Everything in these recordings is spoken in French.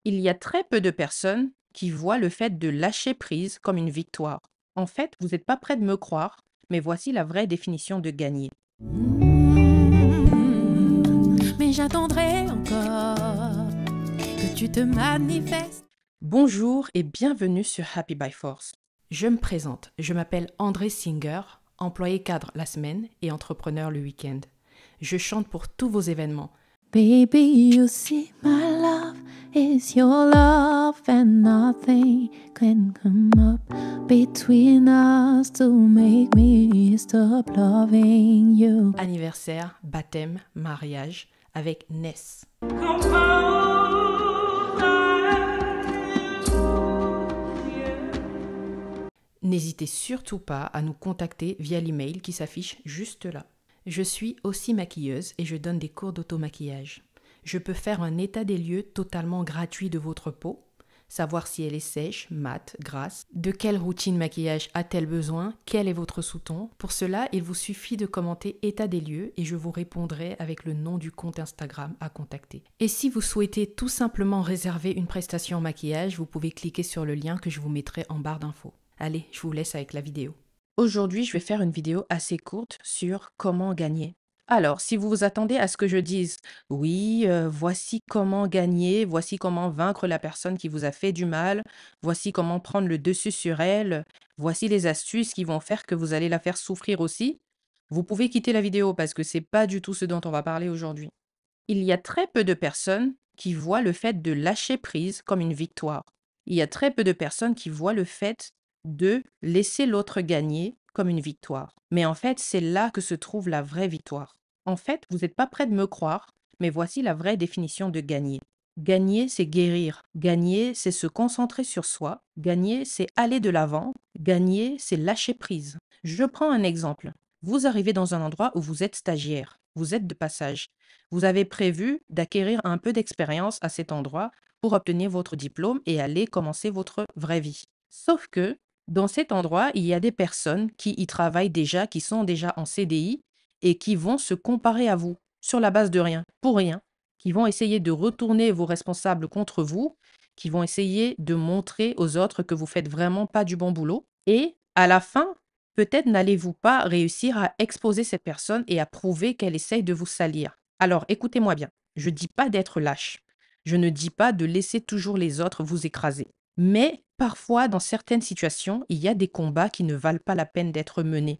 Il y a très peu de personnes qui voient le fait de lâcher prise comme une victoire. En fait, vous n'êtes pas prêt de me croire, mais voici la vraie définition de gagner. Mais j'attendrai encore que tu te manifestes. Bonjour et bienvenue sur Happy by Force. Je me présente, je m'appelle André Singer, employé cadre la semaine et entrepreneur le week-end. Je chante pour tous vos événements. Baby, you see my love is your love and nothing can come up between us to make me stop loving you. Anniversaire, baptême, mariage avec Ness. N'hésitez surtout pas à nous contacter via l'email qui s'affiche juste là. Je suis aussi maquilleuse et je donne des cours d'auto-maquillage. Je peux faire un état des lieux totalement gratuit de votre peau, savoir si elle est sèche, mate, grasse, de quelle routine maquillage a-t-elle besoin, quel est votre sous-ton. Pour cela, il vous suffit de commenter état des lieux et je vous répondrai avec le nom du compte Instagram à contacter. Et si vous souhaitez tout simplement réserver une prestation en maquillage, vous pouvez cliquer sur le lien que je vous mettrai en barre d'infos. Allez, je vous laisse avec la vidéo. Aujourd'hui, je vais faire une vidéo assez courte sur comment gagner. Alors, si vous vous attendez à ce que je dise, oui, voici comment gagner, voici comment vaincre la personne qui vous a fait du mal, voici comment prendre le dessus sur elle, voici les astuces qui vont faire que vous allez la faire souffrir aussi, vous pouvez quitter la vidéo parce que c'est pas du tout ce dont on va parler aujourd'hui. Il y a très peu de personnes qui voient le fait de lâcher prise comme une victoire. Il y a très peu de personnes qui voient le fait de laisser l'autre gagner comme une victoire. Mais en fait, c'est là que se trouve la vraie victoire. En fait, vous n'êtes pas prêt de me croire, mais voici la vraie définition de gagner. Gagner, c'est guérir. Gagner, c'est se concentrer sur soi. Gagner, c'est aller de l'avant. Gagner, c'est lâcher prise. Je prends un exemple. Vous arrivez dans un endroit où vous êtes stagiaire. Vous êtes de passage. Vous avez prévu d'acquérir un peu d'expérience à cet endroit pour obtenir votre diplôme et aller commencer votre vraie vie. Sauf que dans cet endroit, il y a des personnes qui y travaillent déjà, qui sont déjà en CDI et qui vont se comparer à vous sur la base de rien, pour rien, qui vont essayer de retourner vos responsables contre vous, qui vont essayer de montrer aux autres que vous faites vraiment pas du bon boulot. Et à la fin, peut-être n'allez-vous pas réussir à exposer cette personne et à prouver qu'elle essaye de vous salir. Alors, écoutez-moi bien, je ne dis pas d'être lâche. Je ne dis pas de laisser toujours les autres vous écraser. Mais parfois, dans certaines situations, il y a des combats qui ne valent pas la peine d'être menés.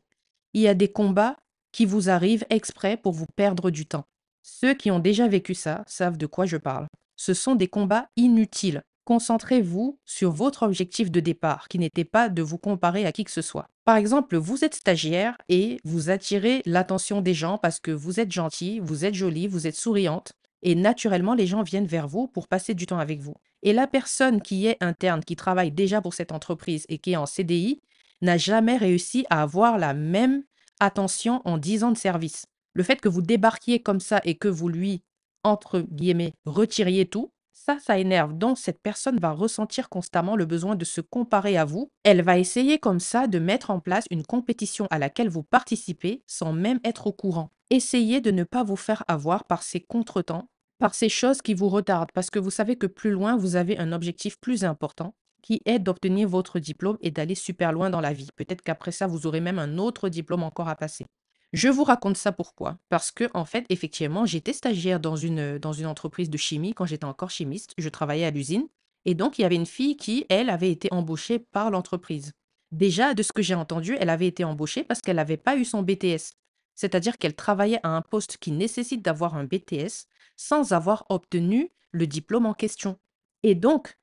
Il y a des combats qui vous arrivent exprès pour vous perdre du temps. Ceux qui ont déjà vécu ça savent de quoi je parle. Ce sont des combats inutiles. Concentrez-vous sur votre objectif de départ, qui n'était pas de vous comparer à qui que ce soit. Par exemple, vous êtes stagiaire et vous attirez l'attention des gens parce que vous êtes gentil, vous êtes jolie, vous êtes souriante, et naturellement, les gens viennent vers vous pour passer du temps avec vous. Et la personne qui est interne, qui travaille déjà pour cette entreprise et qui est en CDI, n'a jamais réussi à avoir la même attention en 10 ans de service. Le fait que vous débarquiez comme ça et que vous lui, entre guillemets, retiriez tout, ça énerve. Donc, cette personne va ressentir constamment le besoin de se comparer à vous. Elle va essayer comme ça de mettre en place une compétition à laquelle vous participez sans même être au courant. Essayez de ne pas vous faire avoir par ces contretemps, par ces choses qui vous retardent, parce que vous savez que plus loin, vous avez un objectif plus important qui est d'obtenir votre diplôme et d'aller super loin dans la vie. Peut-être qu'après ça, vous aurez même un autre diplôme encore à passer. Je vous raconte ça pourquoi? Parce que, en fait, effectivement, j'étais stagiaire dans une entreprise de chimie quand j'étais encore chimiste. Je travaillais à l'usine. Et donc, il y avait une fille qui, elle, avait été embauchée par l'entreprise. Déjà, de ce que j'ai entendu, elle avait été embauchée parce qu'elle n'avait pas eu son BTS. C'est-à-dire qu'elle travaillait à un poste qui nécessite d'avoir un BTS sans avoir obtenu le diplôme en question. Et donc,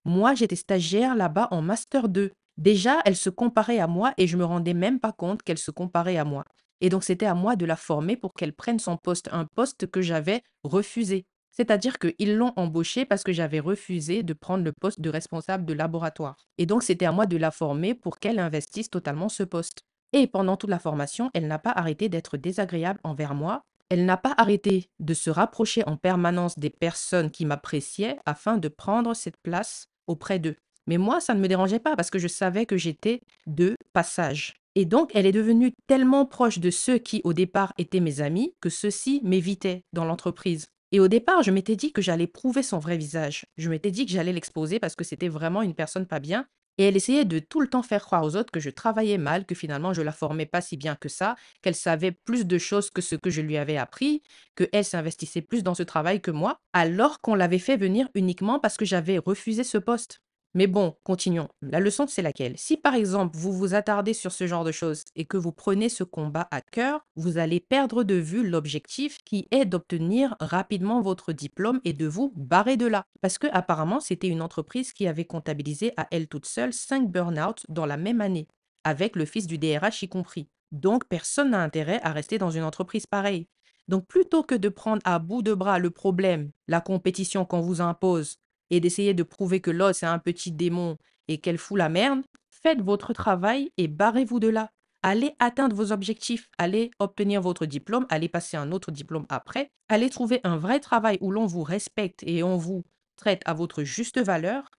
moi, j'étais stagiaire là-bas en master 2. Déjà, elle se comparait à moi et je me rendais même pas compte qu'elle se comparait à moi. Et donc, c'était à moi de la former pour qu'elle prenne son poste, un poste que j'avais refusé. C'est-à-dire qu'ils l'ont embauchée parce que j'avais refusé de prendre le poste de responsable de laboratoire. Et donc, c'était à moi de la former pour qu'elle investisse totalement ce poste. Et pendant toute la formation, elle n'a pas arrêté d'être désagréable envers moi. Elle n'a pas arrêté de se rapprocher en permanence des personnes qui m'appréciaient afin de prendre cette place auprès d'eux. Mais moi, ça ne me dérangeait pas parce que je savais que j'étais de passage. Et donc, elle est devenue tellement proche de ceux qui, au départ, étaient mes amis, que ceux-ci m'évitaient dans l'entreprise. Et au départ, je m'étais dit que j'allais prouver son vrai visage. Je m'étais dit que j'allais l'exposer parce que c'était vraiment une personne pas bien. Et elle essayait de tout le temps faire croire aux autres que je travaillais mal, que finalement je la formais pas si bien que ça, qu'elle savait plus de choses que ce que je lui avais appris, qu'elle s'investissait plus dans ce travail que moi, alors qu'on l'avait fait venir uniquement parce que j'avais refusé ce poste. Mais bon, continuons. La leçon, c'est laquelle? Si par exemple, vous vous attardez sur ce genre de choses et que vous prenez ce combat à cœur, vous allez perdre de vue l'objectif qui est d'obtenir rapidement votre diplôme et de vous barrer de là. Parce que apparemment, c'était une entreprise qui avait comptabilisé à elle toute seule 5 burn-out dans la même année, avec le fils du DRH y compris. Donc, personne n'a intérêt à rester dans une entreprise pareille. Donc, plutôt que de prendre à bout de bras le problème, la compétition qu'on vous impose, et d'essayer de prouver que l'autre, c'est un petit démon et qu'elle fout la merde, faites votre travail et barrez-vous de là. Allez atteindre vos objectifs, allez obtenir votre diplôme, allez passer un autre diplôme après, allez trouver un vrai travail où l'on vous respecte et on vous traite à votre juste valeur,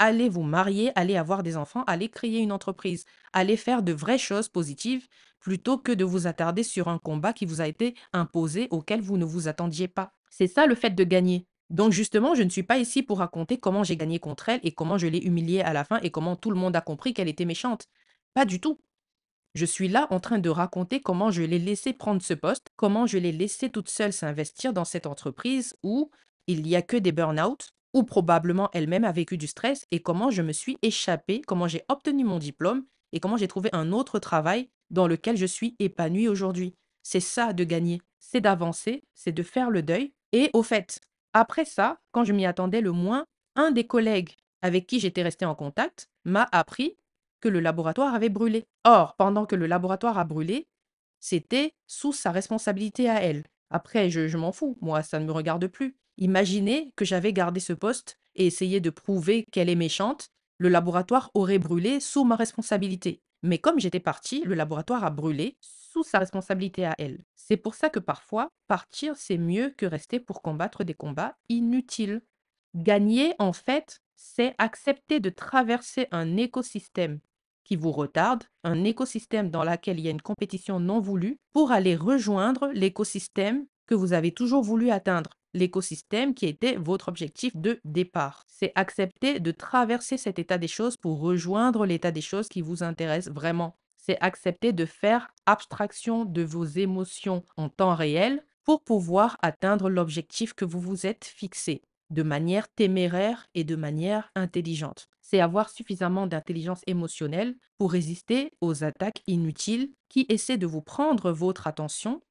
allez vous marier, allez avoir des enfants, allez créer une entreprise, allez faire de vraies choses positives plutôt que de vous attarder sur un combat qui vous a été imposé auquel vous ne vous attendiez pas. C'est ça le fait de gagner. Donc justement, je ne suis pas ici pour raconter comment j'ai gagné contre elle et comment je l'ai humiliée à la fin et comment tout le monde a compris qu'elle était méchante. Pas du tout. Je suis là en train de raconter comment je l'ai laissée prendre ce poste, comment je l'ai laissée toute seule s'investir dans cette entreprise où il n'y a que des burn-out, où probablement elle-même a vécu du stress et comment je me suis échappée, comment j'ai obtenu mon diplôme et comment j'ai trouvé un autre travail dans lequel je suis épanouie aujourd'hui. C'est ça de gagner, c'est d'avancer, c'est de faire le deuil. Et au fait, après ça, quand je m'y attendais le moins, un des collègues avec qui j'étais restée en contact m'a appris que le laboratoire avait brûlé. Or, pendant que le laboratoire a brûlé, c'était sous sa responsabilité à elle. Après, je m'en fous, moi, ça ne me regarde plus. Imaginez que j'avais gardé ce poste et essayé de prouver qu'elle est méchante, le laboratoire aurait brûlé sous ma responsabilité. Mais comme j'étais partie, le laboratoire a brûlé sous sa responsabilité à elle. C'est pour ça que parfois, partir, c'est mieux que rester pour combattre des combats inutiles. Gagner, en fait, c'est accepter de traverser un écosystème qui vous retarde, un écosystème dans lequel il y a une compétition non voulue, pour aller rejoindre l'écosystème que vous avez toujours voulu atteindre, l'écosystème qui était votre objectif de départ. C'est accepter de traverser cet état des choses pour rejoindre l'état des choses qui vous intéresse vraiment. C'est accepter de faire abstraction de vos émotions en temps réel pour pouvoir atteindre l'objectif que vous vous êtes fixé de manière téméraire et de manière intelligente. C'est avoir suffisamment d'intelligence émotionnelle pour résister aux attaques inutiles qui essaient de vous prendre votre attention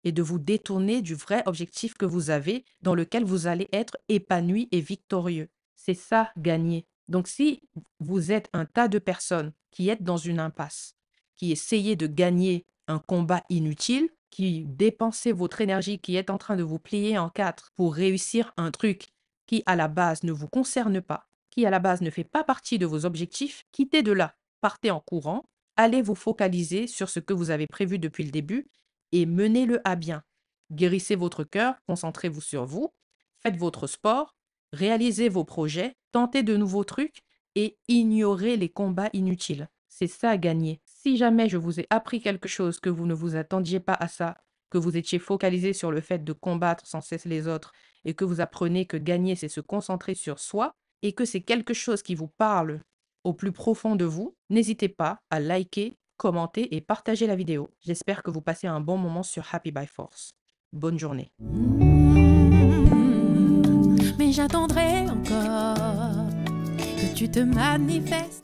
et de vous détourner du vrai objectif que vous avez dans lequel vous allez être épanoui et victorieux. C'est ça, gagner. Donc si vous êtes un tas de personnes qui êtes dans une impasse, qui essayez de gagner un combat inutile, qui dépensez votre énergie, qui est en train de vous plier en quatre pour réussir un truc qui à la base ne vous concerne pas, qui à la base ne fait pas partie de vos objectifs, quittez de là, partez en courant, allez vous focaliser sur ce que vous avez prévu depuis le début et menez-le à bien. Guérissez votre cœur, concentrez-vous sur vous, faites votre sport, réalisez vos projets, tentez de nouveaux trucs et ignorez les combats inutiles. C'est ça gagner. Si jamais je vous ai appris quelque chose que vous ne vous attendiez pas à ça, que vous étiez focalisé sur le fait de combattre sans cesse les autres et que vous apprenez que gagner, c'est se concentrer sur soi et que c'est quelque chose qui vous parle au plus profond de vous, n'hésitez pas à liker, commenter et partager la vidéo. J'espère que vous passez un bon moment sur Happy by Force. Bonne journée. Mais j'attendrai encore que tu te manifestes.